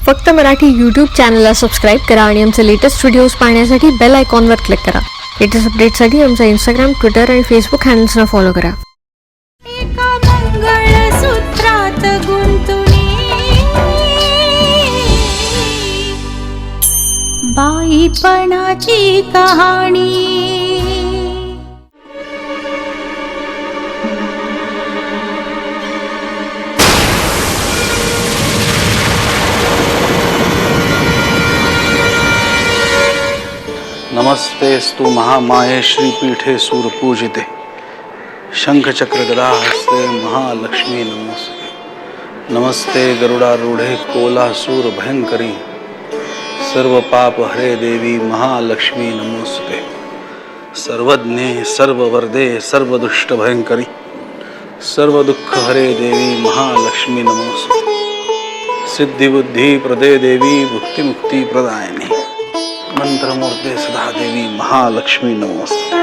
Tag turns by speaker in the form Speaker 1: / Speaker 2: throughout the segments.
Speaker 1: फक्त मराठी यूट्यूब चॅनलला सबस्क्राईब करा आणि आमचे लेटेस्ट व्हिडिओज पाहण्यासाठी बेल आयकॉनवर क्लिक करा. लेटेस्ट अपडेटसाठी आमचा इंस्टाग्राम, ट्विटर आणि फेसबुक हँडल्सना फॉलो करा.
Speaker 2: एका मंगळसूत्रात गुंतुनी बाईपणाची कहाणी.
Speaker 3: नमस्तेस्तु महामाये श्रीपीठे सूरपूजिते शंखचक्र गदा हस्ते महालक्ष्मी नमस्ते. नमस्ते गरुडारूढे कोलासूर भयंकरी सर्व पाप हरे देवी महालक्ष्मी नमोस्तुते. सर्वज्ञे सर्ववरदे सर्वदुष्ट भयंकरी सर्व दुःख हरे देवी महालक्ष्मी नमोस्तुते. सिद्धिबुद्धी प्रदे देवी भुक्तिमुक्ती प्रदायिनी मंत्रमूर्ते सदा देवी महालक्ष्मी नमोस्तुते.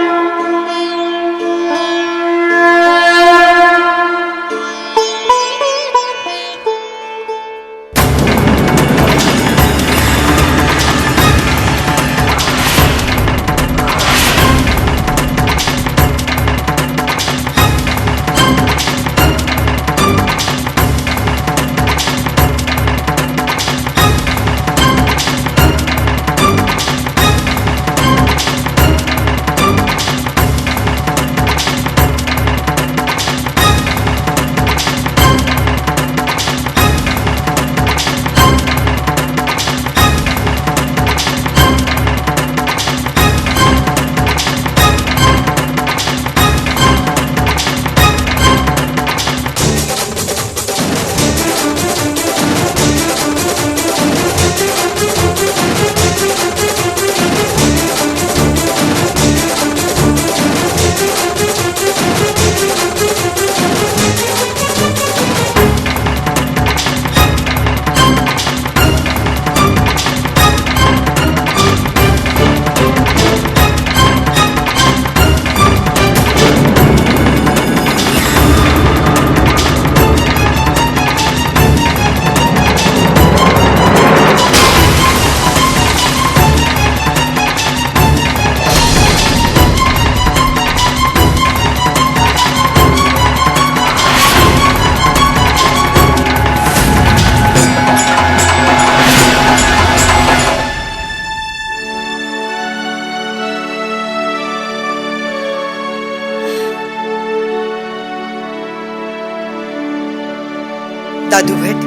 Speaker 4: दादू भट,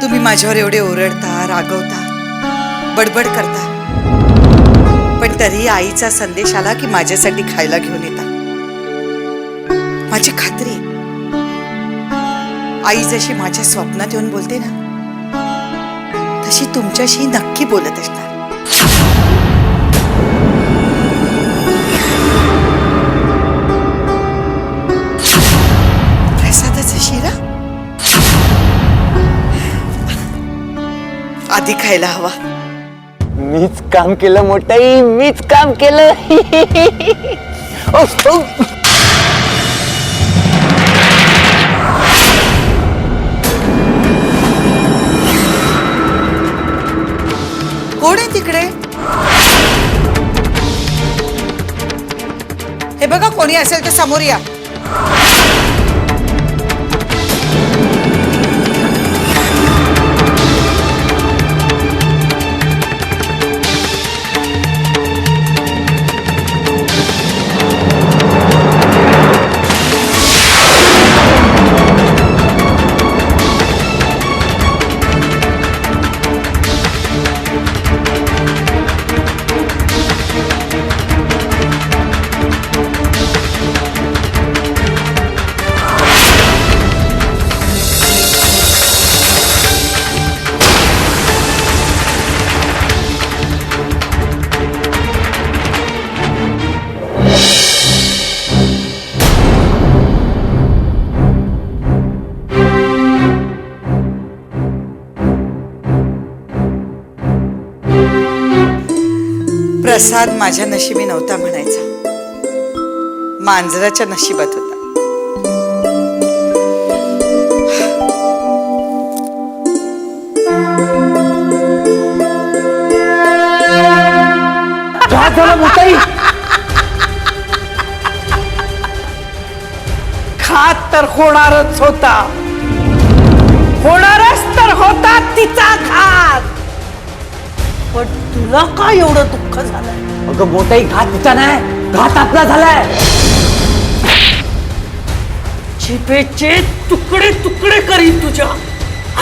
Speaker 4: तुम्ही माझ्यावर एवढे ओरडता, रागवता, बडबड करता, पण तरी आईचा संदेश आला की माझ्यासाठी खायला घेऊन येता. माझी खात्री आहे, आई जशी माझ्या स्वप्नात येऊन बोलते ना, तशी तुमच्याशी नक्की बोलत असणार. प्रसादाचा शिरा आधी खायला हवा.
Speaker 5: मीच काम केलं मोठाई, मीच काम केलं.
Speaker 4: कोण आहे तिकडे? हे बघा, कोणी असेल तर समोर या. प्रसाद माझ्या नशिबी नव्हता म्हणायचा, मांजराच्या नशिबात होता.
Speaker 5: काय झालं मोठाई?
Speaker 6: खात तर होणारच होता, होणारच तर होता तिचा घात. पण तुला काय एवढं दुःख झालंय?
Speaker 5: अगं मोठाई, घात तिचा नाही, घात आपला झालाय.
Speaker 6: जिभेचे तुकडे तुकडे करीन तुझ्या,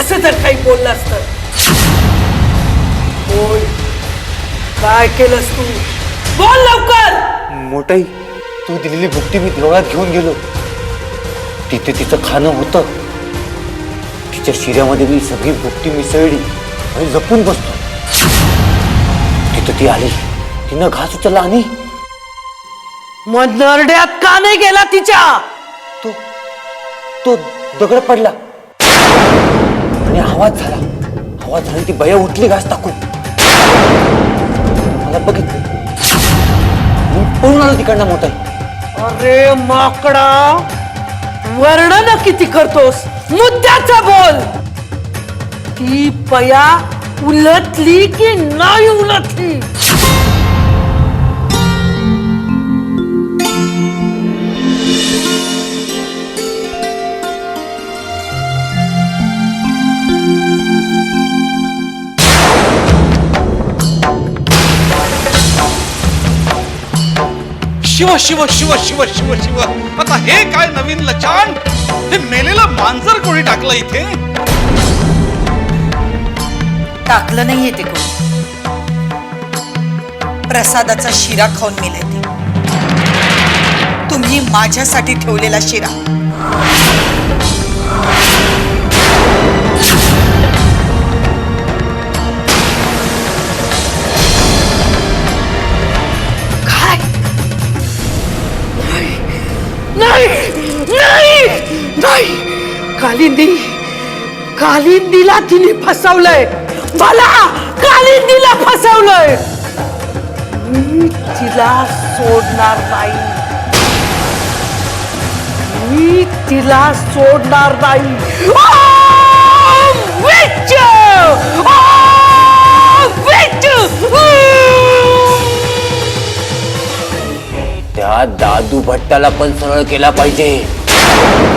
Speaker 6: असं जर काही बोललास तर. बोल, काय केलंस तू? बोल लवकर.
Speaker 5: मोठाई, तू दिलेली भुकटी मी देवळात घेऊन गेलो. तिथे तिचं खाणं होतं. तिच्या शिऱ्यामध्ये मी सगळी भुकटी मिसळली आणि जपून बसतो. तिथं ती आली, तिनं घास उचलला आणि
Speaker 6: मग नरड्यात का नाही गेला तिच्या?
Speaker 5: तो तो दगड पडला आणि आवाज झाला. आवाज झाला, ती बया उठली घास टाकून. मला बघितलं, मी पळून आलो तिकडनं. मोठाई,
Speaker 6: अरे माकडा, वर्णन किती करतोस? मुद्द्याचं बोल. ती पया उलटली की नाही उलटली?
Speaker 3: शिव शिव शिव शिव शिव शिव. आता हे काय नवीन लचाण? हे मेलेलं मांजर कोणी टाकलं इथे?
Speaker 4: टाकलं नाहीये ते कोण. प्रसादाचा शिरा खाऊन मेले ते. तुम्ही माझ्यासाठी ठेवलेला शिरा.
Speaker 6: नाही नाही नाही, कालिंदीला तिने फसवलंय. मला कालिंदीला फसवलंय. मी तिला सोडणार नाही. मी तिला सोडणार नाही.
Speaker 5: त्या दादू भट्टाला पण सरळ केला पाहिजे.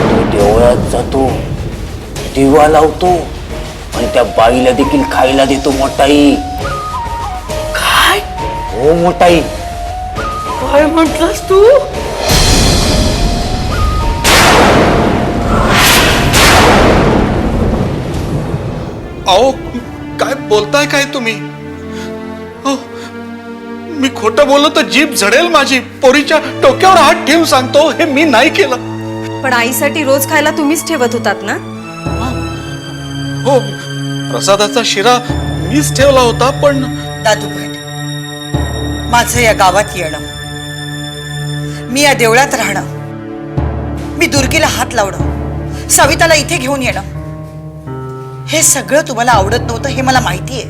Speaker 5: तो देवळात जातो, दिवा लावतो आणि त्या बाईला देखील खायला देतो. मोठाई,
Speaker 6: काय
Speaker 5: हो मोठाई.
Speaker 6: काय म्हटलंस तू?
Speaker 3: अहो, काय बोलताय काय तुम्ही? हो, मी खोटं बोललो तर जीभ झडेल माझी. पोरीच्या डोक्यावर हात ठेवून सांगतो, हे मी नाही केलं.
Speaker 7: पण आईसाठी रोज खायला तुम्हीच ठेवत होतात ना?
Speaker 3: हो, प्रसादाचा शिरा मीच ठेवला होता. पण
Speaker 4: दादू भट, माझं या गावात येणं, मी या देवळात राहणं, मी दुर्गीला हात लावणं, सविताला इथे घेऊन येणं, हे सगळं तुम्हाला आवडत नव्हतं हे मला माहितीये.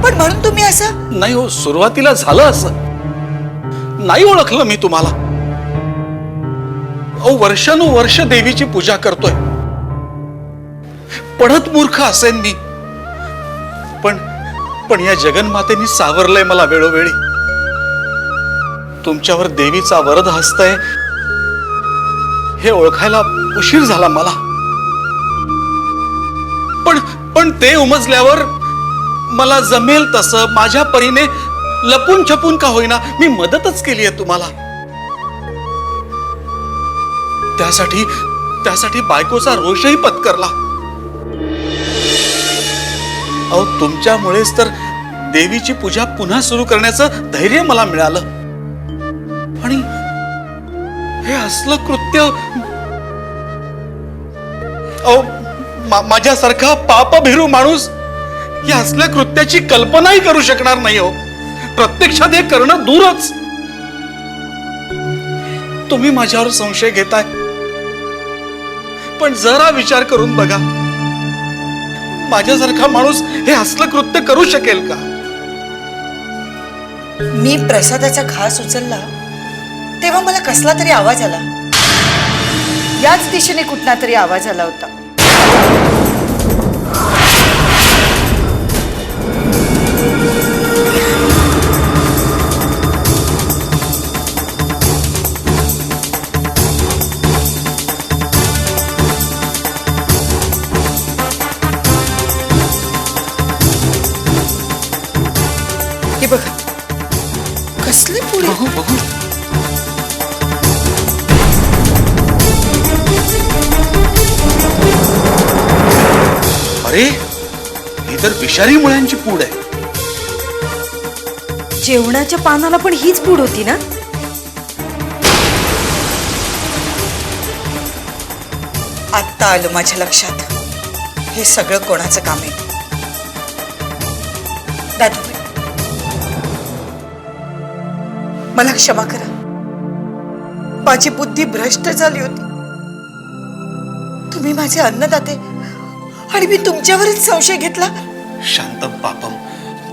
Speaker 4: पण म्हणून तुम्ही असं?
Speaker 3: नाही हो, सुरुवातीला झालं असं. नाही ओळखलं मी तुम्हाला. अहो, वर्षानुवर्ष देवीची पूजा करतोय. पढत मूर्ख असेन मी, पण या जगन्मातेने सावरलंय मला वेळोवेळी. तुमच्यावर देवीचा वरद हस्त आहे हे ओळखायला उशीर झाला मला. पण ते उमजल्यावर मला जमेल तसं माझ्या परीने लपून छपून का होईना मी मदतच केली आहे तुम्हाला. त्यासाठी बायकोचा रोषही पत्करला. अहो, तुमच्यामुळेच तर देवीची पूजा पुन्हा सुरू करण्याचं धैर्य मला मिळालं. आणि हे असलं कृत्य अहो, माझ्यासारखा पापभिरू माणूस या असल्या कृत्याची कल्पनाही करू शकणार नाही हो. प्रत्यक्षात हे करणं दूरच. तुम्ही माझ्यावर संशय घेताय, पण जरा विचार करून बघा, माझ्यासारखा माणूस हे असलं कृत्य करू शकेल का?
Speaker 4: मी प्रसादाचा घास उचलला तेव्हा मला कसला तरी आवाज आला. याच दिशेने कुठला तरी आवाज आला होता.
Speaker 3: बघू. अरे ही तर विषारी मुळ्यांची पूड आहे.
Speaker 7: जेवणाच्या पानाला पण हीच पूड होती ना?
Speaker 4: आत्ता आलं माझ्या लक्षात हे सगळं कोणाचं काम आहे. दादू, मला क्षमा करा. माझी बुद्धी भ्रष्ट झाली होती. तुम्ही माझे अन्नदाते आणि मी तुमच्यावरच संशय घेतला.
Speaker 3: शांतम पापम.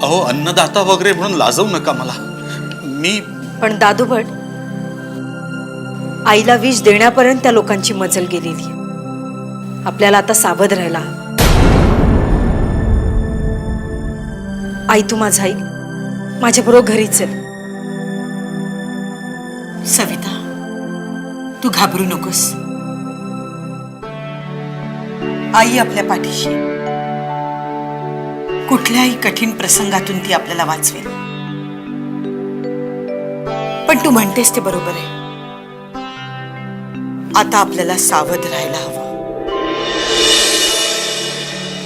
Speaker 3: अहो अन्नदाता वगैरे म्हणून लाजवू नका मला. मी
Speaker 7: पण दादूभट, आईला विष देण्यापर्यंत त्या लोकांची मजल गेलेली. आपल्याला आता सावध राहायला. आई, तू माझा ऐक, माझ्याबरोबर घरी चल.
Speaker 4: सविता, तू घाबरू नकोस. आई आपल्या पाठीशी. कुठल्याही कठीण प्रसंगातून ती आपल्याला वाचवेल. पण तू म्हणतेस ते बरोबर आहे. आता आपल्याला सावध राहायला हवं.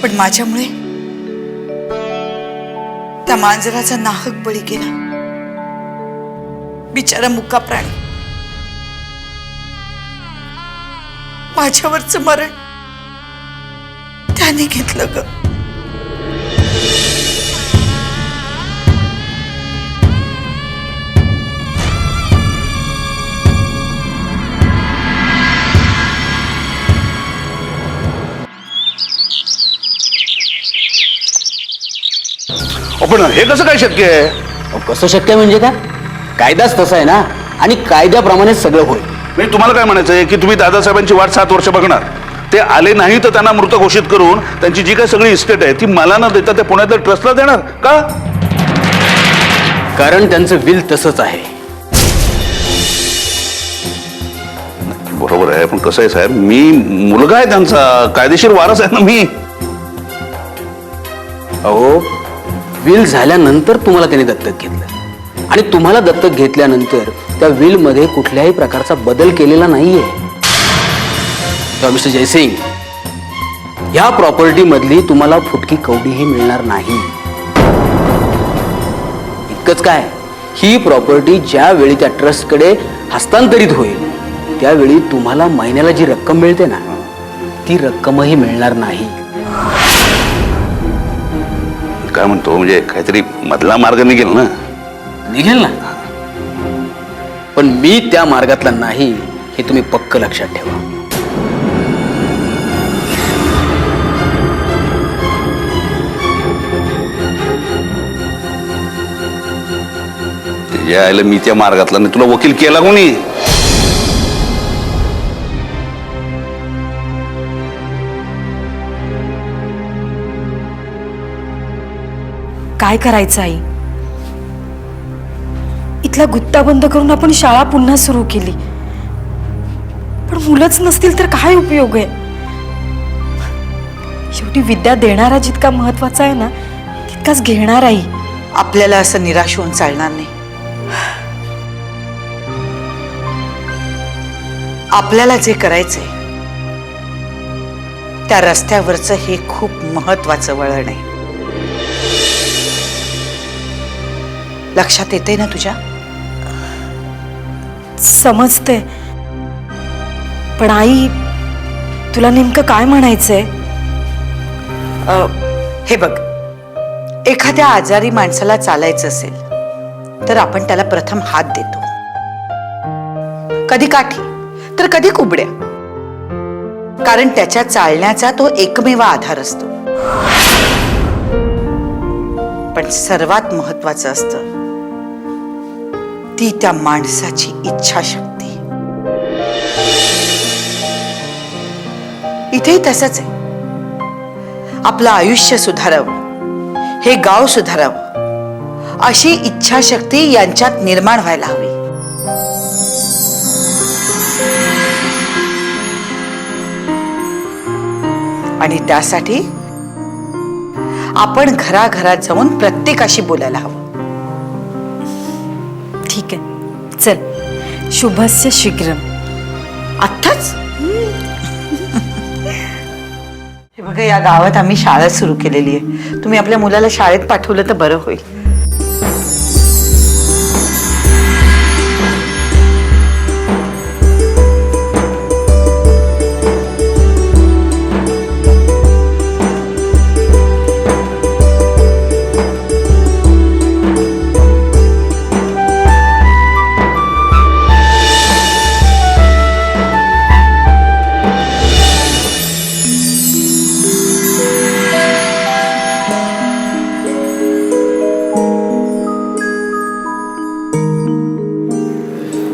Speaker 4: पण माझ्यामुळे त्या मांजराचा नाहक बळी गेला. बिचारा मुका प्राणी. माझ्यावरचं मरण त्याने घेतलं ग.
Speaker 8: पण हे कसं काय शक्य आहे?
Speaker 5: कसं शक्य म्हणजे काय? कायदाच तसा आहे ना, आणि कायद्याप्रमाणे सगळं होईल.
Speaker 8: म्हणजे तुम्हाला काय म्हणायचं आहे की तुम्ही दादासाहेबांची वाट 7 वर्ष बघणार, ते आले नाही तर त्यांना मृत घोषित करून त्यांची जी काही सगळी इस्टेट आहे ती मला न देता ते पुण्यातल्या ट्रस्टला देणार का?
Speaker 5: कारण त्यांचं विल तसंच आहे.
Speaker 8: बरोबर आहे, पण कसं आहे साहेब, मी मुलगा आहे त्यांचा, कायदेशीर वारस आहे ना मी.
Speaker 5: अहो, विल झाल्यानंतर तुम्हाला त्याने दत्तक घेतलं, आणि तुम्हाला दत्तक घेतल्यानंतर त्या विल मध्ये कुठल्याही प्रकारचा बदल केलेला नाहीये. मिस्टर जयसिंग, ह्या प्रॉपर्टी मधली तुम्हाला फुटकी कवडीही मिळणार नाही. इतकंच काय, ही प्रॉपर्टी ज्यावेळी त्या ट्रस्टकडे हस्तांतरित होईल त्यावेळी तुम्हाला महिन्याला जी रक्कम मिळते ना, ती रक्कमही मिळणार नाही.
Speaker 8: काय म्हणतो, म्हणजे काहीतरी मधला मार्ग निघेल ना?
Speaker 5: निघेल ना, पण मी त्या मार्गातला नाही हे तुम्ही पक्क लक्षात ठेवा.
Speaker 8: त्याच्या आईला मी त्या मार्गातला नाही. तुला वकील केला कोणी?
Speaker 7: काय करायचं आई? इथला गुत्ता बंद करून आपण शाळा पुन्हा सुरू केली, पण मुलंच नसतील तर काय उपयोग आहे? शेवटी विद्या देणारा जितका महत्वाचा आहे ना, तितकाच घेणाराही.
Speaker 4: आपल्याला असं निराश होऊन चालणार नाही. आपल्याला जे करायचंय त्या रस्त्यावरचं हे खूप महत्वाचं वळण आहे. लक्षात येते ना तुझ्या?
Speaker 7: समजते, पण आई, तुला नेमकं काय म्हणायचंय?
Speaker 4: हे बघ, एखाद्या आजारी माणसाला चालायचं असेल तर आपण त्याला प्रथम हात देतो, कधी काठी तर कधी कुबड्या, कारण त्याच्या चालण्याचा तो एकमेव आधार असतो. पण सर्वात महत्वाचं असतं ती त्या माणसाची इच्छाशक्ती. इथेही तसंच आहे. आपलं आयुष्य सुधारावं, हे गाव सुधारावं, अशी इच्छाशक्ती यांच्यात निर्माण व्हायला हवी. आणि त्यासाठी आपण घराघरात जाऊन प्रत्येकाशी बोलायला हवं.
Speaker 7: ठीक आहे, चल शुभस्य शीघ्रम.
Speaker 4: आत्ताच हे बघा, या गावात आम्ही शाळा सुरू केलेली आहे. तुम्ही आपल्या मुलाला शाळेत पाठवलं तर बरं होईल.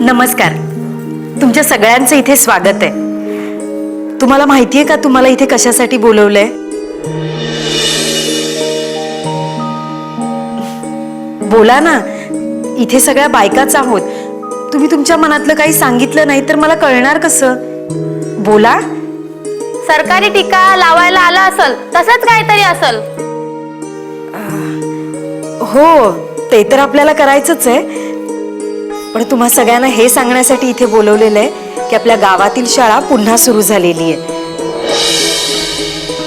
Speaker 7: नमस्कार. तुमच्या सगळ्यांचं इथे स्वागत आहे. तुम्हाला माहितीये का तुम्हाला इथे कशासाठी बोलवलंय? बोला ना. इथे सगळ्या बायकाच आहोत. तुम्ही तुमच्या मनातलं काही सांगितलं नाही तर मला कळणार कसं? बोला.
Speaker 1: सरकारी टीका लावायला आला असल तसंच काहीतरी असल.
Speaker 7: हो, ते तर आपल्याला करायचंच आहे. पण तुम्हा सगळ्यांना हे सांगण्यासाठी इथे बोलवलेलं आहे की आपल्या गावातील शाळा पुन्हा सुरू झालेली आहे.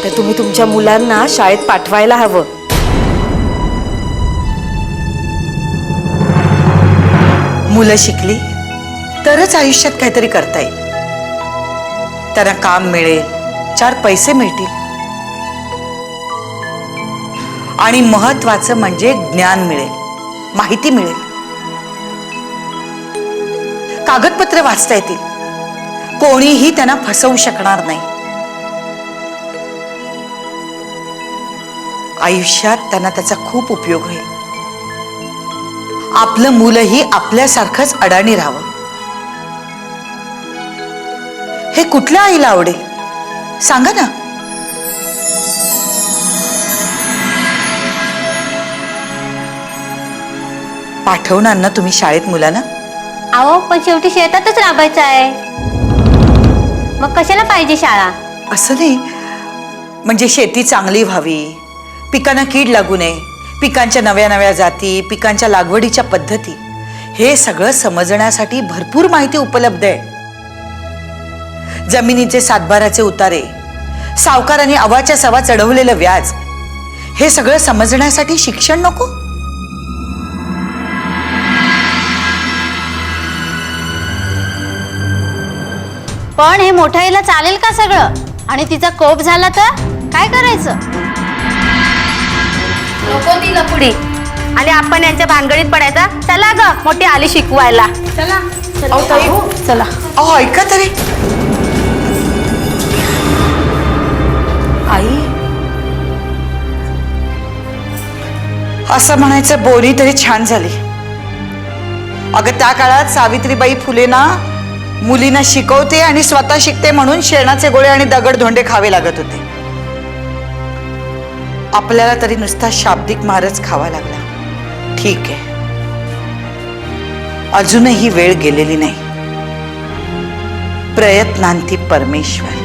Speaker 7: तर तुम्ही तुमच्या मुलांना शाळेत पाठवायला हवं.
Speaker 4: मुलं शिकली तरच आयुष्यात काहीतरी करता येईल. त्यांना काम मिळेल, 4 पैसे मिळतील आणि महत्वाचं म्हणजे ज्ञान मिळेल, माहिती मिळेल, कागदपत्र वाचता येतील. कोणीही त्यांना फसवू शकणार नाही. आयुष्यात त्यांना त्याचा खूप उपयोग होईल. आपलं मुलंही आपल्यासारखंच अडाणी राहावं, हे कुठल्या आईला आवडेल सांगा ना. पाठवणार ना तुम्ही शाळेत मुलांना?
Speaker 1: अहो पण शेवटी शेतातच राबायचं आहे. मग कशाला पाहिजे शाळा?
Speaker 4: असं नाही, म्हणजे शेती चांगली व्हावी, पिकांना कीड लागू नये, पिकांच्या नव्या नव्या जाती, पिकांच्या लागवडीच्या पद्धती, हे सगळं समजण्यासाठी भरपूर माहिती उपलब्ध आहे. जमिनीचे सातबाराचे उतारे, सावकारांनी अवाच्या सवा चढवलेलं व्याज, हे सगळं समजण्यासाठी शिक्षण नको?
Speaker 1: पण हे मोठ्याईला चालेल का सगळं? आणि तिचा कोप झाला तर काय करायचं? नको ती लपुडी. आणि आपण यांच्या भानगडीत पडायचा. चला ग, मोठी आली शिकवायला. चला
Speaker 7: चला.
Speaker 4: अहो ऐका तरी.
Speaker 7: आई,
Speaker 4: असं म्हणायचं बोली तरी छान झाली. अगं त्या काळात सावित्रीबाई फुले ना मुलींना शिकवते आणि स्वतः शिकते म्हणून शेणाचे गोळे आणि दगड धोंडे खावे लागत होते. आपल्याला तरी नुसता शाब्दिक मारच खावा लागला. ठीक आहे, अजूनही वेळ गेलेली नाही. प्रयत्नांती परमेश्वर.